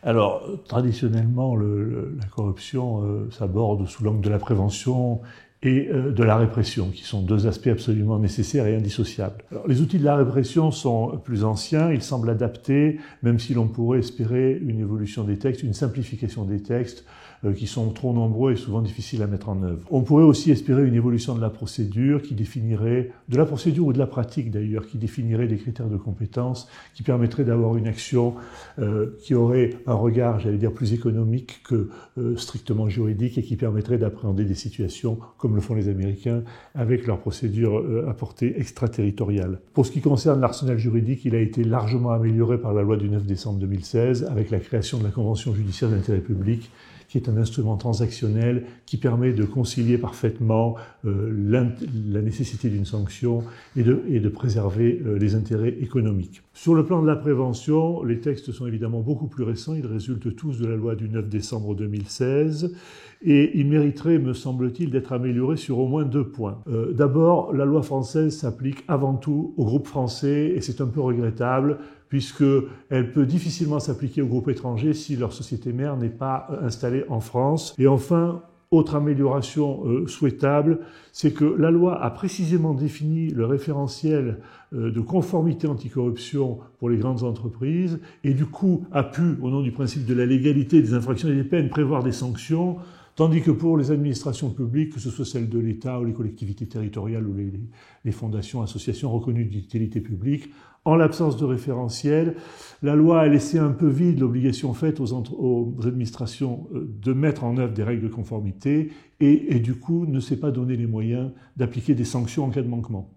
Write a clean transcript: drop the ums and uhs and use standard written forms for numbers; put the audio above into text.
Alors, traditionnellement, la corruption s'aborde sous l'angle de la prévention et de la répression, qui sont deux aspects absolument nécessaires et indissociables. Alors, les outils de la répression sont plus anciens, ils semblent adaptés, même si l'on pourrait espérer une évolution des textes, une simplification des textes, qui sont trop nombreux et souvent difficiles à mettre en œuvre. On pourrait aussi espérer une évolution de la procédure qui définirait, de la procédure ou de la pratique d'ailleurs, qui définirait des critères de compétence, qui permettrait d'avoir une action qui aurait un regard, j'allais dire, plus économique que strictement juridique et qui permettrait d'appréhender des situations, comme le font les Américains, avec leur procédure à portée extraterritoriale. Pour ce qui concerne l'arsenal juridique, il a été largement amélioré par la loi du 9 décembre 2016, avec la création de la Convention judiciaire d'intérêt public, qui est un instrument transactionnel qui permet de concilier parfaitement la nécessité d'une sanction et de préserver les intérêts économiques. Sur le plan de la prévention, les textes sont évidemment beaucoup plus récents, ils résultent tous de la loi du 9 décembre 2016 et ils mériteraient, me semble-t-il, d'être améliorés sur au moins 2 points. D'abord, la loi française s'applique avant tout aux groupes français et c'est un peu regrettable puisqu'elle peut difficilement s'appliquer aux groupes étrangers si leur société mère n'est pas installée en France. Et enfin, autre amélioration souhaitable, c'est que la loi a précisément défini le référentiel de conformité anticorruption pour les grandes entreprises et du coup a pu, au nom du principe de la légalité des infractions et des peines, prévoir des sanctions, tandis que pour les administrations publiques, que ce soit celles de l'État ou les collectivités territoriales ou les fondations, associations reconnues d'utilité publique, en l'absence de référentiel, la loi a laissé un peu vide l'obligation faite aux administrations de mettre en œuvre des règles de conformité et du coup ne s'est pas donné les moyens d'appliquer des sanctions en cas de manquement.